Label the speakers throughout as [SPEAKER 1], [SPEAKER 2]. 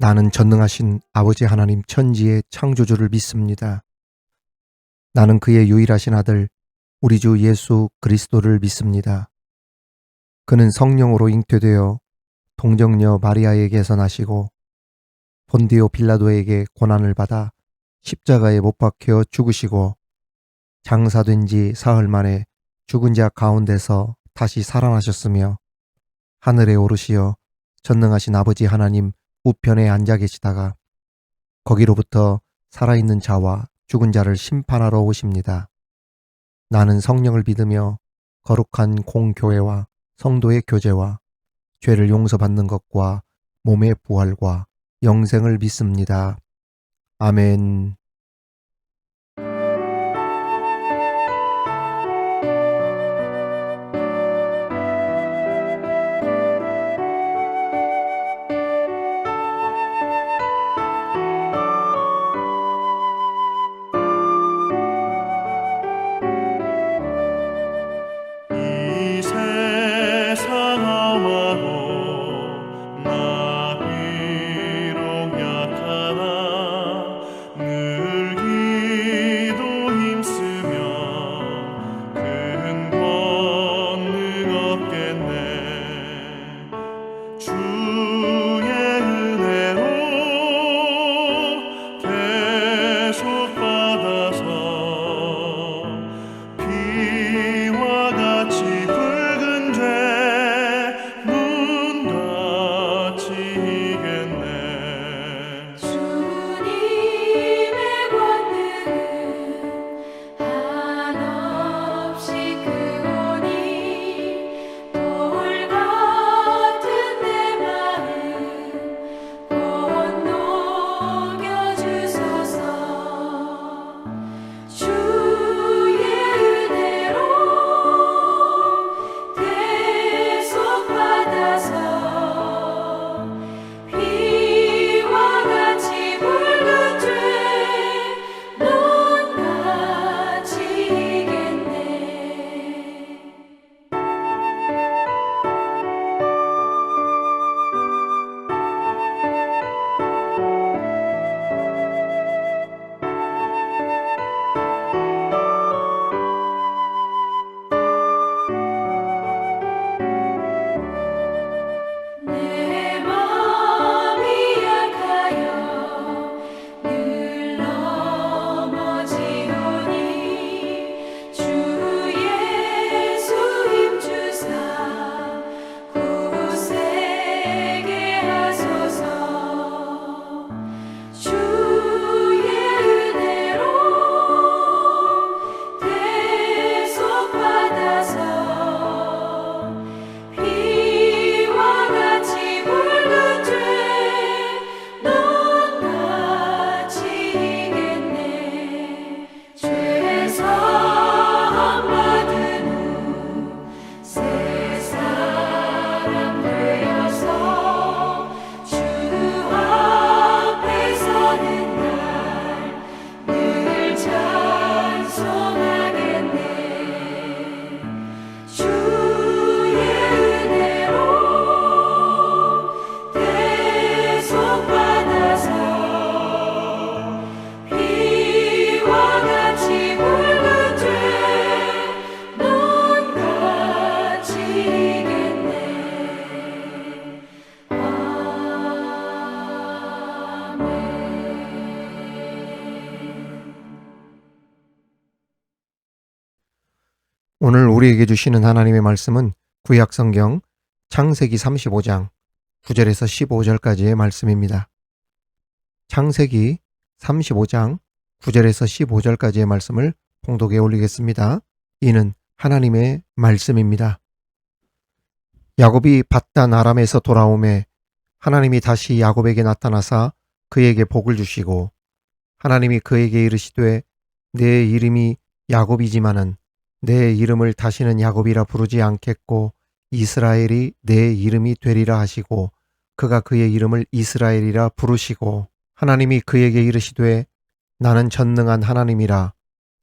[SPEAKER 1] 나는 전능하신 아버지 하나님 천지의 창조주를 믿습니다. 나는 그의 유일하신 아들 우리 주 예수 그리스도를 믿습니다. 그는 성령으로 잉태되어 동정녀 마리아에게서 나시고 본디오 빌라도에게 고난을 받아 십자가에 못 박혀 죽으시고 장사된 지 사흘 만에 죽은 자 가운데서 다시 살아나셨으며 하늘에 오르시어 전능하신 아버지 하나님 우편에 앉아 계시다가 거기로부터 살아있는 자와 죽은 자를 심판하러 오십니다. 나는 성령을 믿으며 거룩한 공교회와 성도의 교제와 죄를 용서받는 것과 몸의 부활과 영생을 믿습니다. 아멘.
[SPEAKER 2] 이 세상 험하고 나 비록 약하나 늘 기도 힘쓰면 큰 권능 얻겠네. 주의 은혜로 계속 받아서 피와 같이 붉은 죄 눈같이 이겠네.
[SPEAKER 3] 주님의 권능은 한없이 크오니 돌 같은 내 마음 곧 녹여주소서. 주의 은혜로 계속 받아서 피와 같이 붉은 죄 눈같이 이겠네. 내 마음이 약하여 늘 넘어지오니 주 예수 힘주사 굳세게 하소서. 주의 은혜로 계속 받아서 피와 같이 붉은 죄 눈같이 이겠네. 죄 사함 받은 후 새 사람 되어서 주 앞에 서는 날 늘 찬송하겠네. 주의 은혜로 계속 받아서 피와 같이 붉은 죄 눈같이 이겠네.
[SPEAKER 1] 오늘 우리에게 주시는 하나님의 말씀은 구약성경 창세기 35장 9절에서 15절까지의 말씀입니다. 창세기 35장 9절에서 15절까지의 말씀을 봉독에 올리겠습니다. 이는 하나님의 말씀입니다. 야곱이 밧단 아람에서 돌아오매 하나님이 다시 야곱에게 나타나사 그에게 복을 주시고 하나님이 그에게 이르시되 내 이름이 야곱이지만은 내 이름을 다시는 야곱이라 부르지 않겠고 이스라엘이 내 이름이 되리라 하시고 그가 그의 이름을 이스라엘이라 부르시고 하나님이 그에게 이르시되 나는 전능한 하나님이라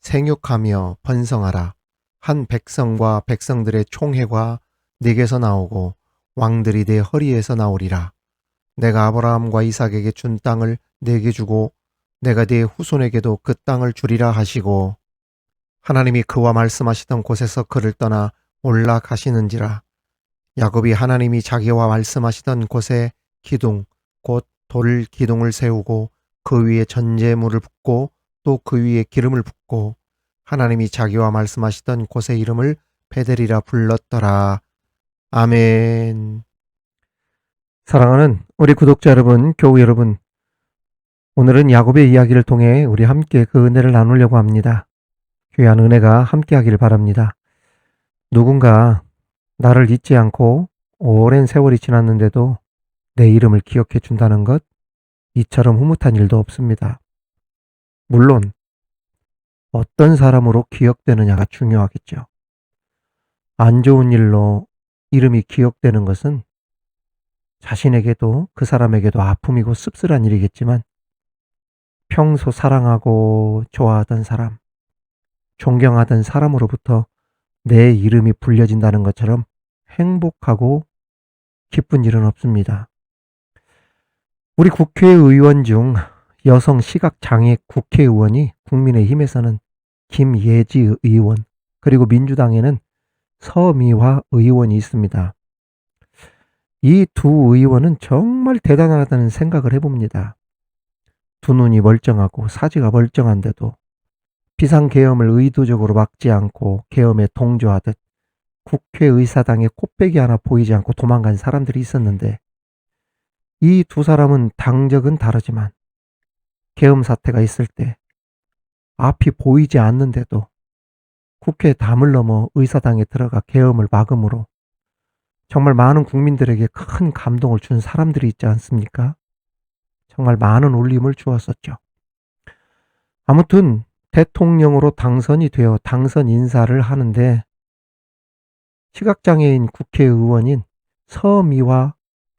[SPEAKER 1] 생육하며 번성하라. 한 백성과 백성들의 총회가 네게서 나오고 왕들이 내 허리에서 나오리라. 내가 아브라함과 이삭에게 준 땅을 내게 주고 내가 네 후손에게도 그 땅을 주리라 하시고 하나님이 그와 말씀하시던 곳에서 그를 떠나 올라가시는지라. 야곱이 하나님이 자기와 말씀하시던 곳에 기둥 곧 돌 기둥을 세우고 그 위에 전제물을 붓고 또 그 위에 기름을 붓고 하나님이 자기와 말씀하시던 곳의 이름을 베델이라 불렀더라. 아멘. 사랑하는 우리 구독자 여러분, 교우 여러분, 오늘은 야곱의 이야기를 통해 우리 함께 그 은혜를 나누려고 합니다. 귀한 은혜가 함께하기를 바랍니다. 누군가 나를 잊지 않고 오랜 세월이 지났는데도 내 이름을 기억해 준다는 것, 이처럼 흐뭇한 일도 없습니다. 물론 어떤 사람으로 기억되느냐가 중요하겠죠. 안 좋은 일로 이름이 기억되는 것은 자신에게도 그 사람에게도 아픔이고 씁쓸한 일이겠지만 평소 사랑하고 좋아하던 사람, 존경하던 사람으로부터 내 이름이 불려진다는 것처럼 행복하고 기쁜 일은 없습니다. 우리 국회의원 중 여성 시각장애 국회의원이 국민의힘에서는 김예지 의원, 그리고 민주당에는 서미화 의원이 있습니다. 이 두 의원은 정말 대단하다는 생각을 해봅니다. 두 눈이 멀쩡하고 사지가 멀쩡한데도 비상계엄을 의도적으로 막지 않고 계엄에 동조하듯 국회의사당에 꽃배기 하나 보이지 않고 도망간 사람들이 있었는데, 이 두 사람은 당적은 다르지만 계엄 사태가 있을 때 앞이 보이지 않는데도 국회 담을 넘어 의사당에 들어가 계엄을 막음으로 정말 많은 국민들에게 큰 감동을 준 사람들이 있지 않습니까? 정말 많은 울림을 주었었죠. 아무튼 대통령으로 당선이 되어 당선 인사를 하는데 시각장애인 국회의원인 서미화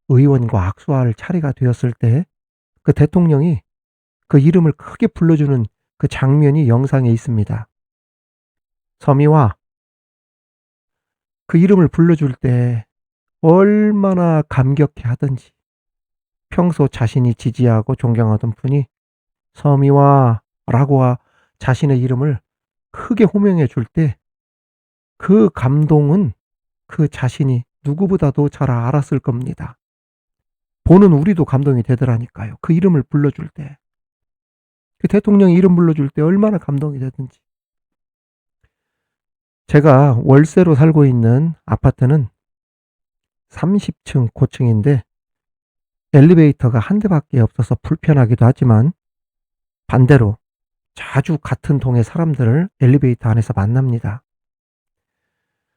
[SPEAKER 1] 의원과 악수할 차례가 되었을 때 그 대통령이 그 이름을 크게 불러주는 그 장면이 영상에 있습니다. 서미화, 그 이름을 불러줄 때 얼마나 감격해 하던지, 평소 자신이 지지하고 존경하던 분이 서미화라고 자신의 이름을 크게 호명해 줄 때 그 감동은 그 자신이 누구보다도 잘 알았을 겁니다. 보는 우리도 감동이 되더라니까요. 그 이름을 불러줄 때, 그 대통령이 이름 불러줄 때 얼마나 감동이 되든지. 제가 월세로 살고 있는 아파트는 30층 고층인데 엘리베이터가 한 대밖에 없어서 불편하기도 하지만 반대로 자주 같은 동의 사람들을 엘리베이터 안에서 만납니다.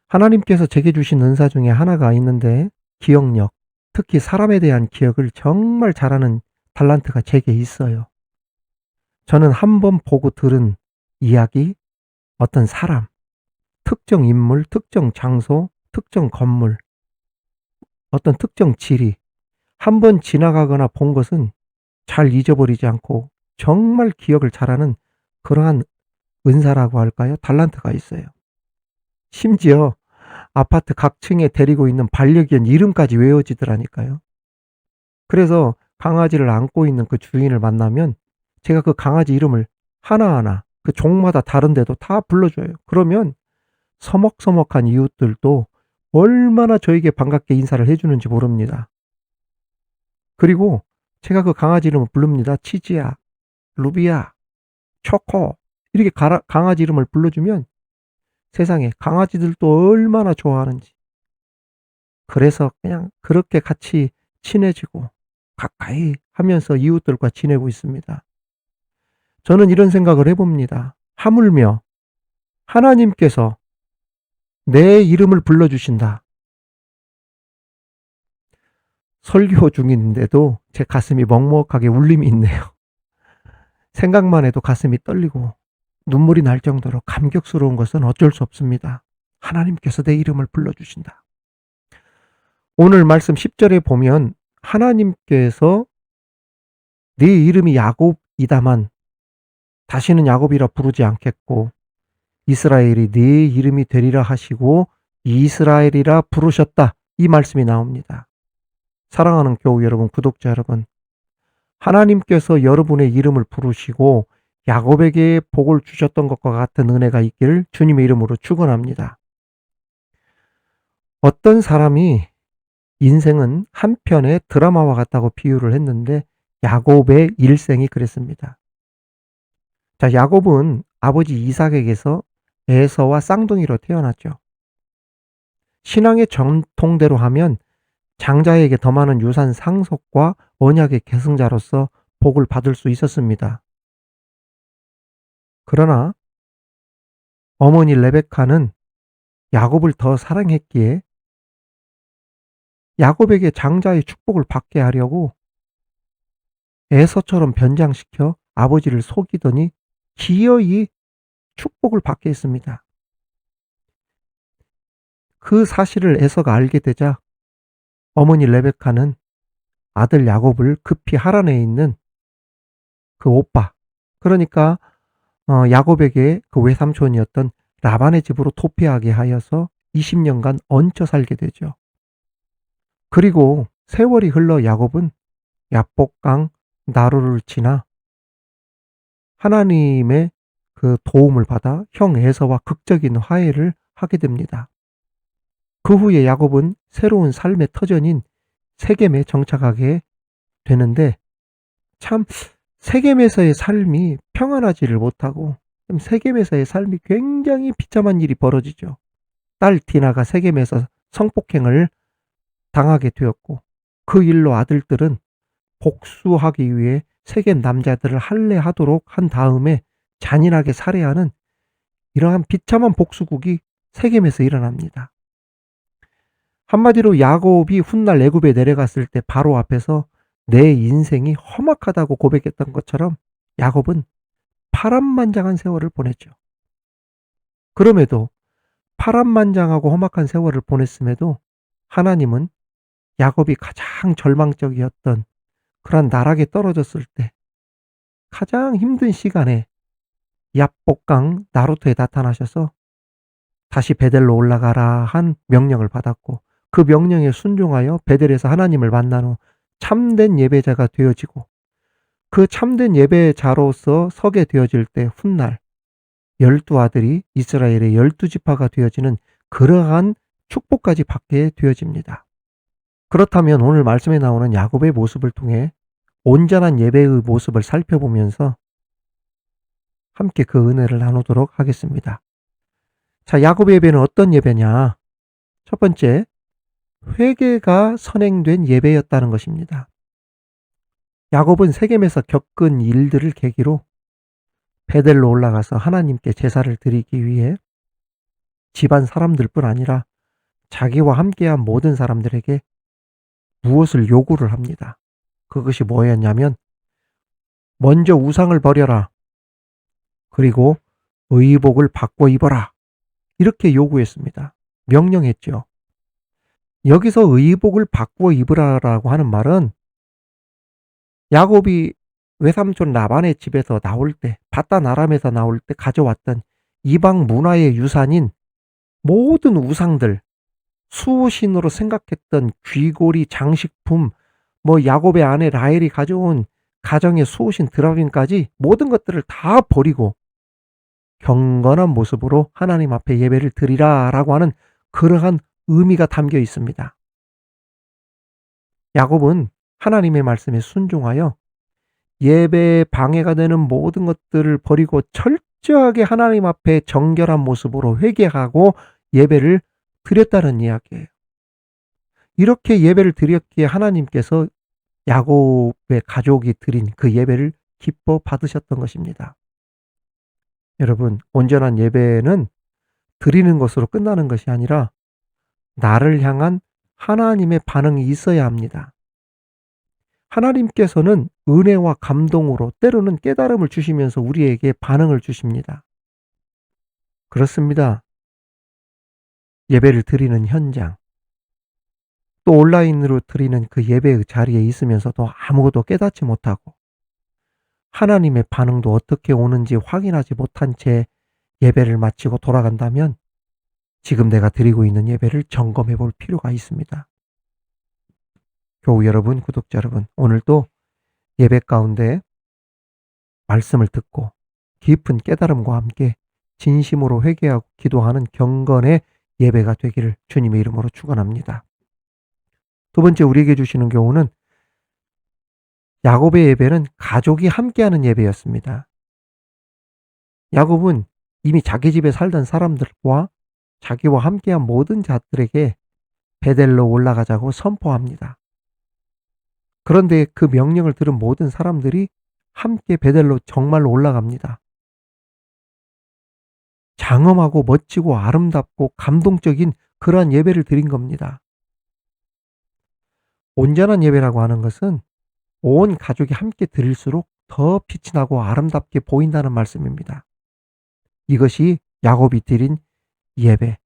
[SPEAKER 1] 하나님께서 제게 주신 은사 중에 하나가 있는데 기억력, 특히 사람에 대한 기억을 정말 잘하는 탤런트가 제게 있어요. 저는 한 번 보고 들은 이야기, 어떤 사람, 특정 인물, 특정 장소, 특정 건물, 어떤 특정 지리, 한 번 지나가거나 본 것은 잘 잊어버리지 않고 정말 기억을 잘하는 그러한 은사라고 할까요? 탤런트가 있어요. 심지어 아파트 각 층에 데리고 있는 반려견 이름까지 외워지더라니까요. 그래서 강아지를 안고 있는 그 주인을 만나면 제가 그 강아지 이름을 하나하나 그 종마다 다른데도 다 불러줘요. 그러면 서먹서먹한 이웃들도 얼마나 저에게 반갑게 인사를 해주는지 모릅니다. 그리고 제가 그 강아지 이름을 부릅니다. 치즈야, 루비야, 초코, 이렇게 강아지 이름을 불러주면 세상에 강아지들도 얼마나 좋아하는지. 그래서 그냥 그렇게 같이 친해지고 가까이 하면서 이웃들과 지내고 있습니다. 저는 이런 생각을 해봅니다. 하물며 하나님께서 내 이름을 불러주신다. 설교 중인데도 제 가슴이 먹먹하게 울림이 있네요. 생각만 해도 가슴이 떨리고 눈물이 날 정도로 감격스러운 것은 어쩔 수 없습니다. 하나님께서 내 이름을 불러주신다. 오늘 말씀 10절에 보면 하나님께서 네 이름이 야곱이다만 다시는 야곱이라 부르지 않겠고 이스라엘이 네 이름이 되리라 하시고 이스라엘이라 부르셨다. 이 말씀이 나옵니다. 사랑하는 교우 여러분, 구독자 여러분, 하나님께서 여러분의 이름을 부르시고 야곱에게 복을 주셨던 것과 같은 은혜가 있기를 주님의 이름으로 축원합니다. 어떤 사람이 인생은 한 편의 드라마와 같다고 비유를 했는데 야곱의 일생이 그랬습니다. 자, 야곱은 아버지 이삭에게서 에서와 쌍둥이로 태어났죠. 신앙의 전통대로 하면 장자에게 더 많은 유산 상속과 언약의 계승자로서 복을 받을 수 있었습니다. 그러나 어머니 레베카는 야곱을 더 사랑했기에 야곱에게 장자의 축복을 받게 하려고 에서처럼 변장시켜 아버지를 속이더니 기어이 축복을 받게 했습니다. 그 사실을 에서가 알게 되자 어머니 레베카는 아들 야곱을 급히 하란에 있는 그 오빠, 그러니까 야곱에게 그 외삼촌이었던 라반의 집으로 도피하게 하여서 20년간 얹혀 살게 되죠. 그리고 세월이 흘러 야곱은 야복강 나루를 지나 하나님의 그 도움을 받아 형 에서와 극적인 화해를 하게 됩니다. 그 후에 야곱은 새로운 삶의 터전인 세겜에 정착하게 되는데 참 세겜에서의 삶이 평안하지를 못하고 세겜에서의 삶이 굉장히 비참한 일이 벌어지죠. 딸 디나가 세겜에서 성폭행을 당하게 되었고 그 일로 아들들은 복수하기 위해 세겜 남자들을 할례하도록 한 다음에 잔인하게 살해하는 이러한 비참한 복수국이 세겜에서 일어납니다. 한마디로 야곱이 훗날 애굽에 내려갔을 때 바로 앞에서 내 인생이 험악하다고 고백했던 것처럼 야곱은 파란만장한 세월을 보냈죠. 그럼에도 파란만장하고 험악한 세월을 보냈음에도 하나님은 야곱이 가장 절망적이었던 그런 나락에 떨어졌을 때 가장 힘든 시간에 야복강 나루토에 나타나셔서 다시 베델로 올라가라 한 명령을 받았고 그 명령에 순종하여 베델에서 하나님을 만난 후 참된 예배자가 되어지고 그 참된 예배자로서 서게 되어질 때 훗날 12아들이 이스라엘의 12지파가 되어지는 그러한 축복까지 받게 되어집니다. 그렇다면 오늘 말씀에 나오는 야곱의 모습을 통해 온전한 예배의 모습을 살펴보면서 함께 그 은혜를 나누도록 하겠습니다. 자, 야곱의 예배는 어떤 예배냐? 첫 번째, 회개가 선행된 예배였다는 것입니다. 야곱은 세겜에서 겪은 일들을 계기로 베델로 올라가서 하나님께 제사를 드리기 위해 집안 사람들뿐 아니라 자기와 함께한 모든 사람들에게 무엇을 요구를 합니다. 그것이 뭐였냐면 먼저 우상을 버려라. 그리고 의복을 바꿔 입어라. 이렇게 요구했습니다. 명령했죠. 여기서 의복을 바꾸어 입으라라고 하는 말은 야곱이 외삼촌 라반의 집에서 나올 때, 바단 아람에서 나올 때 가져왔던 이방 문화의 유산인 모든 우상들, 수호신으로 생각했던 귀고리, 장식품, 야곱의 아내 라헬이 가져온 가정의 수호신 드라빔까지 모든 것들을 다 버리고 경건한 모습으로 하나님 앞에 예배를 드리라라고 하는 그러한 의미가 담겨 있습니다. 야곱은 하나님의 말씀에 순종하여 예배에 방해가 되는 모든 것들을 버리고 철저하게 하나님 앞에 정결한 모습으로 회개하고 예배를 드렸다는 이야기예요. 이렇게 예배를 드렸기에 하나님께서 야곱의 가족이 드린 그 예배를 기뻐 받으셨던 것입니다. 여러분, 온전한 예배는 드리는 것으로 끝나는 것이 아니라 나를 향한 하나님의 반응이 있어야 합니다. 하나님께서는 은혜와 감동으로 때로는 깨달음을 주시면서 우리에게 반응을 주십니다. 그렇습니다. 예배를 드리는 현장, 또 온라인으로 드리는 그 예배의 자리에 있으면서도 아무것도 깨닫지 못하고 하나님의 반응도 어떻게 오는지 확인하지 못한 채 예배를 마치고 돌아간다면 지금 내가 드리고 있는 예배를 점검해 볼 필요가 있습니다. 교우 여러분, 구독자 여러분, 오늘도 예배 가운데 말씀을 듣고 깊은 깨달음과 함께 진심으로 회개하고 기도하는 경건의 예배가 되기를 주님의 이름으로 축원합니다. 두 번째 우리에게 주시는 교훈은 야곱의 예배는 가족이 함께하는 예배였습니다. 야곱은 이미 자기 집에 살던 사람들과 자기와 함께한 모든 자들에게 베델로 올라가자고 선포합니다. 그런데 그 명령을 들은 모든 사람들이 함께 베델로 정말로 올라갑니다. 장엄하고 멋지고 아름답고 감동적인 그러한 예배를 드린 겁니다. 온전한 예배라고 하는 것은 온 가족이 함께 드릴수록 더 빛이 나고 아름답게 보인다는 말씀입니다. 이것이 야곱이 드린 예배,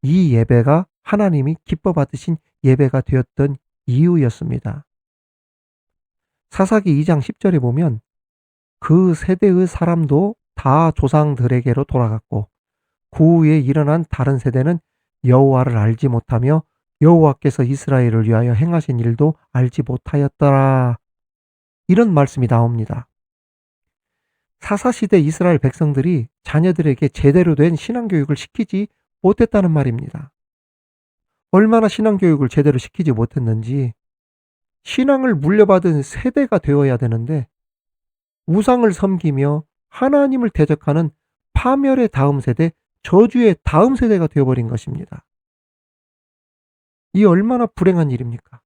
[SPEAKER 1] 이 예배가 하나님이 기뻐 받으신 예배가 되었던 이유였습니다. 사사기 2장 10절에 보면 그 세대의 사람도 다 조상들에게로 돌아갔고 그 후에 일어난 다른 세대는 여호와를 알지 못하며 여호와께서 이스라엘을 위하여 행하신 일도 알지 못하였더라. 이런 말씀이 나옵니다. 사사시대 이스라엘 백성들이 자녀들에게 제대로 된 신앙교육을 시키지 못했다는 말입니다. 얼마나 신앙교육을 제대로 시키지 못했는지 신앙을 물려받은 세대가 되어야 되는데 우상을 섬기며 하나님을 대적하는 파멸의 다음 세대, 저주의 다음 세대가 되어버린 것입니다. 이 얼마나 불행한 일입니까?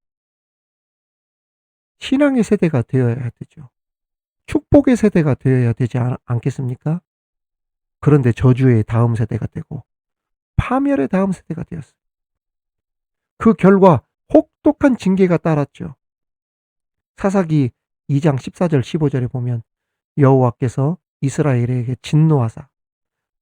[SPEAKER 1] 신앙의 세대가 되어야 되죠. 축복의 세대가 되어야 되지 않겠습니까? 그런데 저주의 다음 세대가 되고 파멸의 다음 세대가 되었어요. 그 결과 혹독한 징계가 따랐죠. 사사기 2장 14절 15절에 보면 여호와께서 이스라엘에게 진노하사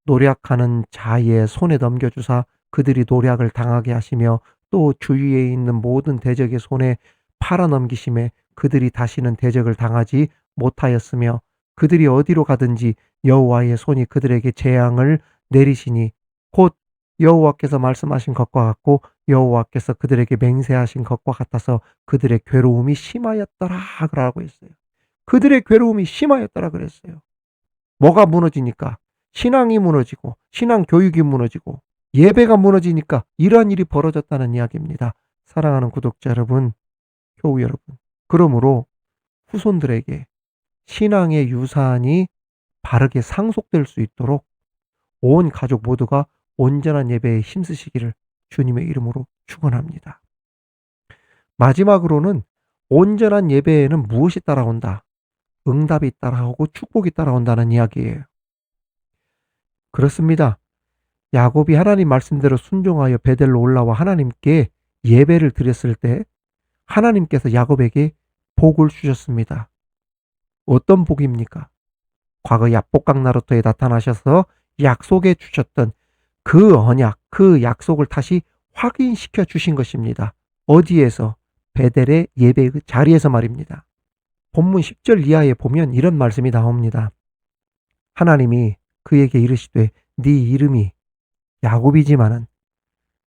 [SPEAKER 1] 노략하는 자의 손에 넘겨주사 그들이 노략을 당하게 하시며 또 주위에 있는 모든 대적의 손에 팔아넘기심에 그들이 다시는 대적을 당하지 못하였으며 그들이 어디로 가든지 여호와의 손이 그들에게 재앙을 내리시니 곧 여호와께서 말씀하신 것과 같고 여호와께서 그들에게 맹세하신 것과 같아서 그들의 괴로움이 심하였더라 라고 했어요. 그들의 괴로움이 심하였더라 그랬어요. 뭐가 무너지니까? 신앙이 무너지고 신앙 교육이 무너지고 예배가 무너지니까 이러한 일이 벌어졌다는 이야기입니다. 사랑하는 구독자 여러분, 교우 여러분, 그러므로 후손들에게 신앙의 유산이 바르게 상속될 수 있도록 온 가족 모두가 온전한 예배에 힘쓰시기를 주님의 이름으로 축원합니다. 마지막으로는 온전한 예배에는 무엇이 따라온다? 응답이 따라오고 축복이 따라온다는 이야기예요. 그렇습니다. 야곱이 하나님 말씀대로 순종하여 베델로 올라와 하나님께 예배를 드렸을 때 하나님께서 야곱에게 복을 주셨습니다. 어떤 복입니까? 과거 야복강 나루터에 나타나셔서 약속해 주셨던 그 언약, 그 약속을 다시 확인시켜 주신 것입니다. 어디에서? 베델의 예배 그 자리에서 말입니다. 본문 10절 이하에 보면 이런 말씀이 나옵니다. 하나님이 그에게 이르시되 네 이름이 야곱이지만은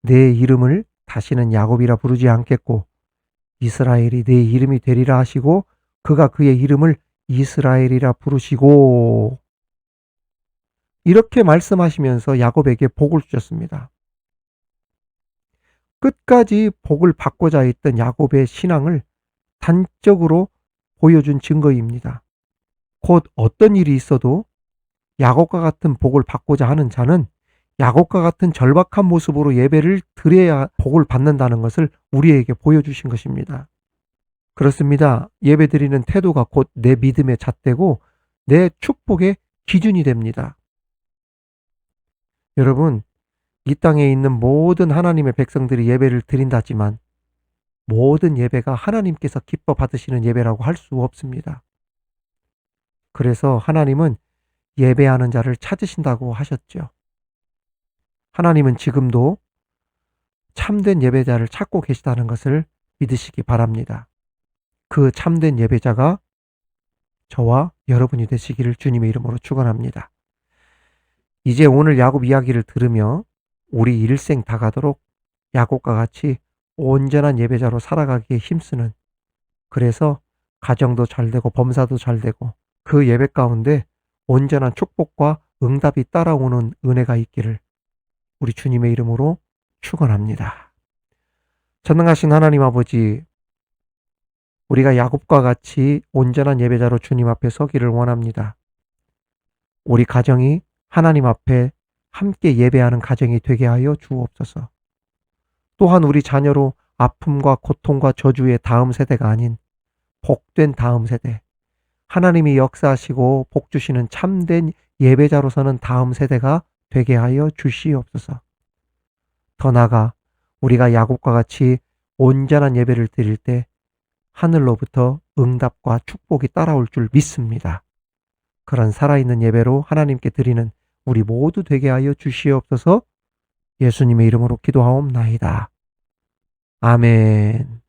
[SPEAKER 1] 내 이름을 다시는 야곱이라 부르지 않겠고 이스라엘이 내 이름이 되리라 하시고 그가 그의 이름을 이스라엘이라 부르시고 이렇게 말씀하시면서 야곱에게 복을 주셨습니다. 끝까지 복을 받고자 했던 야곱의 신앙을 단적으로 보여준 증거입니다. 곧 어떤 일이 있어도 야곱과 같은 복을 받고자 하는 자는 야곱과 같은 절박한 모습으로 예배를 드려야 복을 받는다는 것을 우리에게 보여주신 것입니다. 그렇습니다. 예배 드리는 태도가 곧 내 믿음의 잣대고 내 축복의 기준이 됩니다. 여러분, 이 땅에 있는 모든 하나님의 백성들이 예배를 드린다지만 모든 예배가 하나님께서 기뻐 받으시는 예배라고 할 수 없습니다. 그래서 하나님은 예배하는 자를 찾으신다고 하셨죠. 하나님은 지금도 참된 예배자를 찾고 계시다는 것을 믿으시기 바랍니다. 그 참된 예배자가 저와 여러분이 되시기를 주님의 이름으로 축원합니다. 이제 오늘 야곱 이야기를 들으며 우리 일생 다 가도록 야곱과 같이 온전한 예배자로 살아가기에 힘쓰는, 그래서 가정도 잘 되고 범사도 잘 되고 그 예배 가운데 온전한 축복과 응답이 따라오는 은혜가 있기를 우리 주님의 이름으로 축원합니다. 전능하신 하나님 아버지, 우리가 야곱과 같이 온전한 예배자로 주님 앞에 서기를 원합니다. 우리 가정이 하나님 앞에 함께 예배하는 가정이 되게 하여 주옵소서. 또한 우리 자녀로 아픔과 고통과 저주의 다음 세대가 아닌 복된 다음 세대, 하나님이 역사하시고 복 주시는 참된 예배자로서는 다음 세대가 되게 하여 주시옵소서. 더 나아가 우리가 야곱과 같이 온전한 예배를 드릴 때 하늘로부터 응답과 축복이 따라올 줄 믿습니다. 그런 살아있는 예배로 하나님께 드리는 우리 모두 되게 하여 주시옵소서. 예수님의 이름으로 기도하옵나이다. 아멘.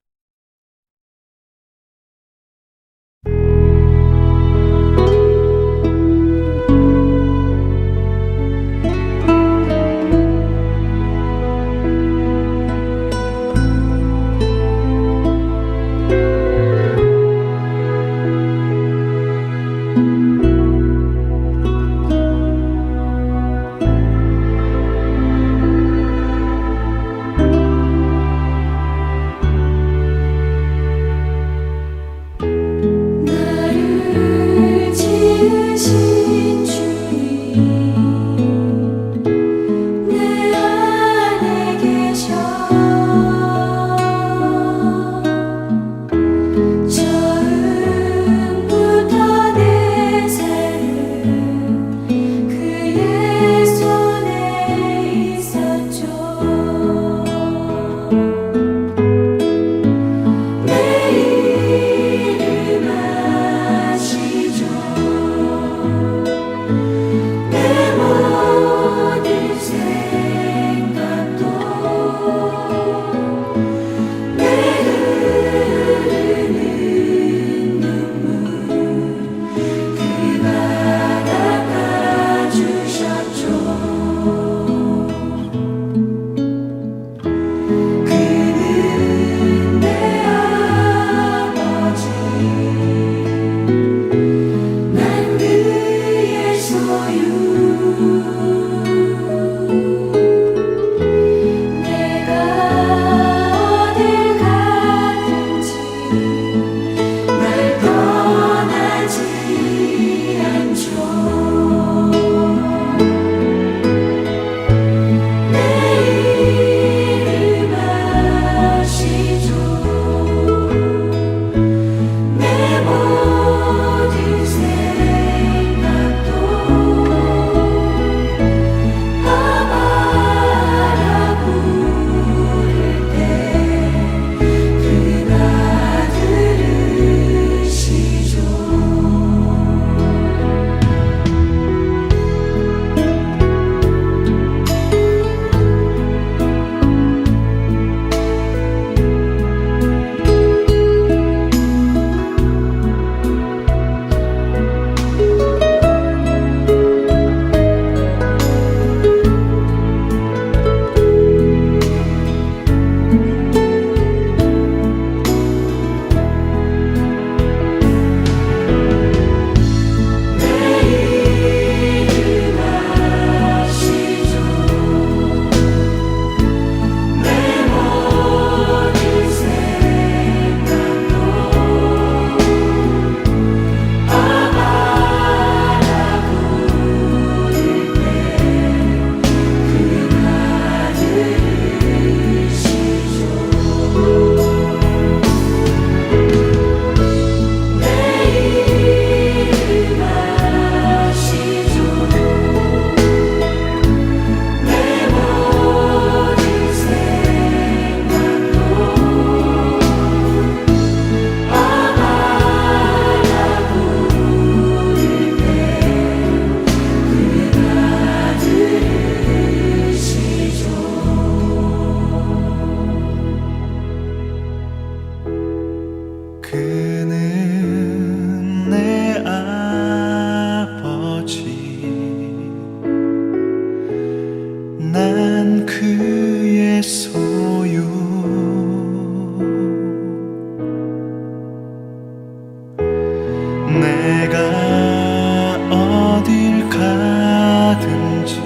[SPEAKER 2] 가든지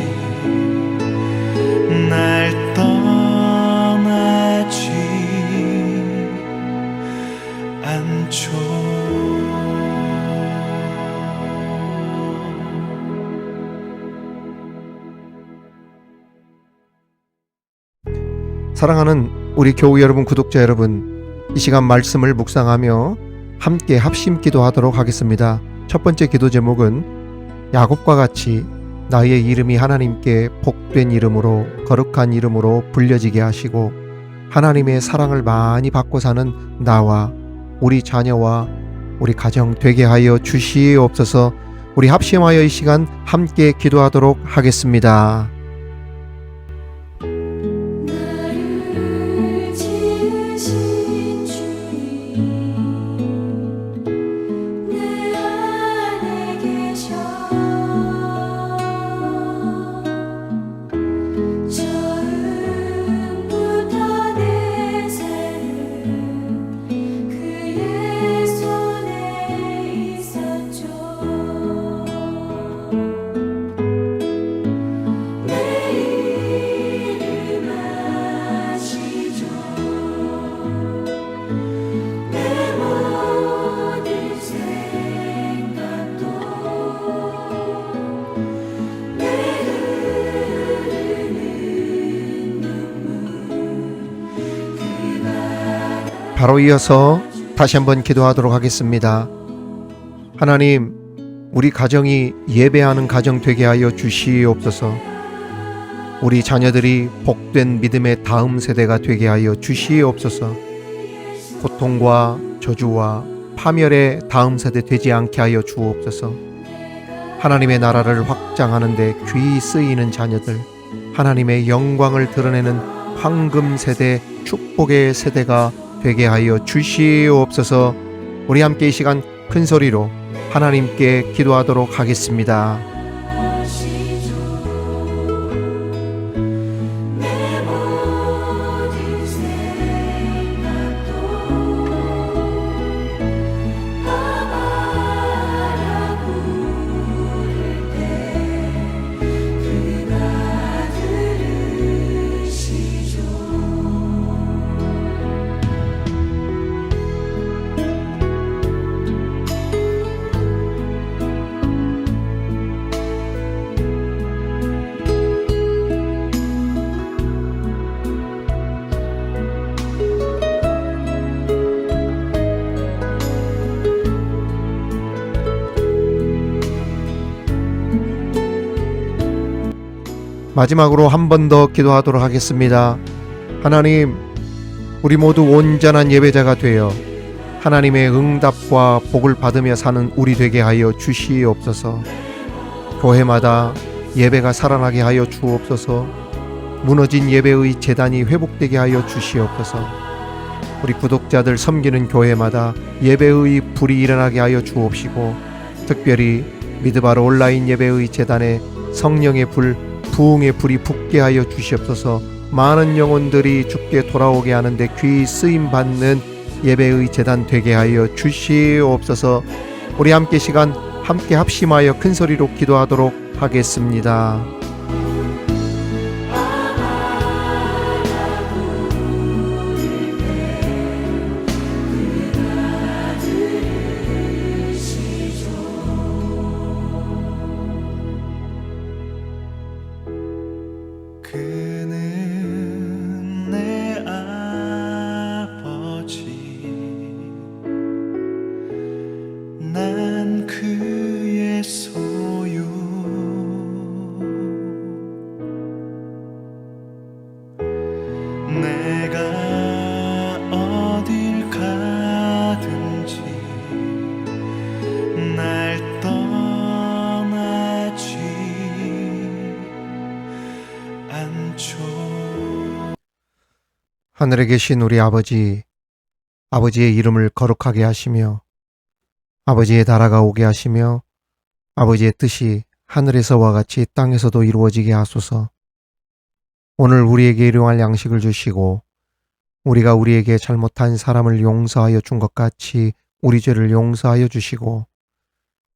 [SPEAKER 2] 날 떠나지 않죠.
[SPEAKER 1] 사랑하는 우리 교우 여러분, 구독자 여러분, 이 시간 말씀을 묵상하며 함께 합심 기도하도록 하겠습니다. 첫 번째 기도 제목은 야곱과 같이 나의 이름이 하나님께 복된 이름으로, 거룩한 이름으로 불려지게 하시고 하나님의 사랑을 많이 받고 사는 나와 우리 자녀와 우리 가정 되게 하여 주시옵소서. 우리 합심하여 이 시간 함께 기도하도록 하겠습니다.
[SPEAKER 3] 나를 지으신 주님 내 안에 계셔 처음부터 내 삶은 그의 손에 있었죠. 내 이름 아시죠. 내 모든 생각도 내 흐르는 눈물 그가
[SPEAKER 1] 바로 이어서 다시 한번 기도하도록 하겠습니다. 하나님, 우리 가정이 예배하는 가정 되게 하여 주시옵소서. 우리 자녀들이 복된 믿음의 다음 세대가 되게 하여 주시옵소서. 고통과 저주와 파멸의 다음 세대 되지 않게 하여 주옵소서. 하나님의 나라를 확장하는 데 귀히 쓰이는 자녀들, 하나님의 영광을 드러내는 황금 세대, 축복의 세대가 되게 하여 주시옵소서. 우리 함께 이 시간 큰 소리로 하나님께 기도하도록 하겠습니다.
[SPEAKER 3] 아시죠. 내 모든 생각도 아바라 부를 때 그가 들으시죠.
[SPEAKER 1] 마지막으로 한 번 더 기도하도록 하겠습니다. 하나님, 우리 모두 온전한 예배자가 되어 하나님의 응답과 복을 받으며 사는 우리 되게 하여 주시옵소서. 교회마다 예배가 살아나게 하여 주옵소서. 무너진 예배의 재단이 회복되게 하여 주시옵소서. 우리 구독자들 섬기는 교회마다 예배의 불이 일어나게 하여 주옵시고, 특별히 미드바로 온라인 예배의 재단에 성령의 불, 부흥의 불이 붙게 하여 주시옵소서. 많은 영혼들이 주께 돌아오게 하는데 귀히 쓰임 받는 예배의 재단 되게 하여 주시옵소서. 우리 함께 시간 함께 합심하여 큰 소리로 기도하도록 하겠습니다.
[SPEAKER 2] 그는 내 아버지, 난 그의 소유. 내가 어딜 가든지 날 떠나지 않죠.
[SPEAKER 1] 하늘에 계신 우리 아버지, 아버지의 이름을 거룩하게 하시며 아버지의 나라가 오게 하시며 아버지의 뜻이 하늘에서와 같이 땅에서도 이루어지게 하소서. 오늘 우리에게 일용할 양식을 주시고 우리가 우리에게 잘못한 사람을 용서하여 준 것 같이 우리 죄를 용서하여 주시고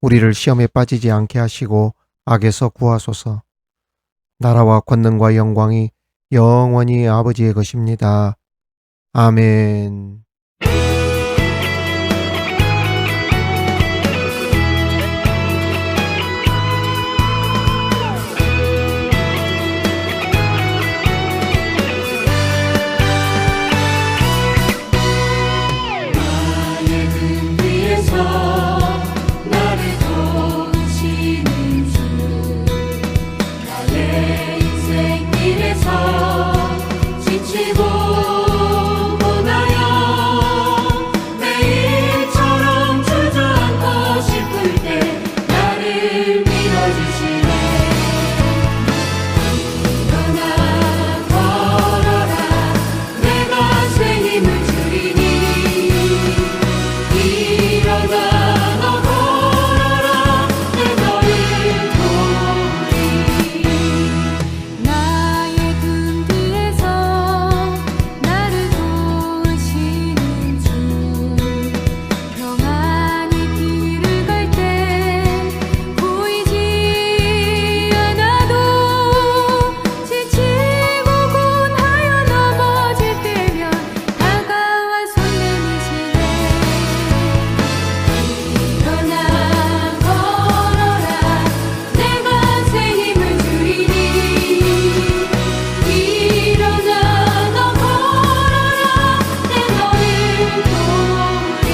[SPEAKER 1] 우리를 시험에 빠지지 않게 하시고 악에서 구하소서. 나라와 권능과 영광이 영원히 아버지의 것입니다. 아멘.
[SPEAKER 3] 나의 등 위에서 나를 도우시는 주 나의 인생 길에서 지치고 고나여 매일처럼 주저앉고 싶을 때 나를 밀어주시네. 일어나 걸어라 내가 새 힘을 주리니 일어나 너 걸어라 내 너를 도우리. 나의 등 뒤에서 나를 도우시는 주 평안히 길을 갈 때 보이지 않아도 지치고 고나여 넘어질 때면 다가와 손 내미시네. 일어나 걸어라 내가 새 힘을 주리니 일어나 너 걸어라 내 너를 도우리.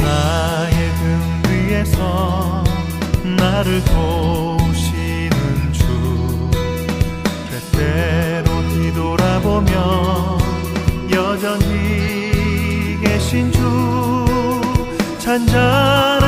[SPEAKER 2] 나의 등 위에서 나를 도우시는 주 때때로 뒤돌아보며 여전히 계신 주 찬양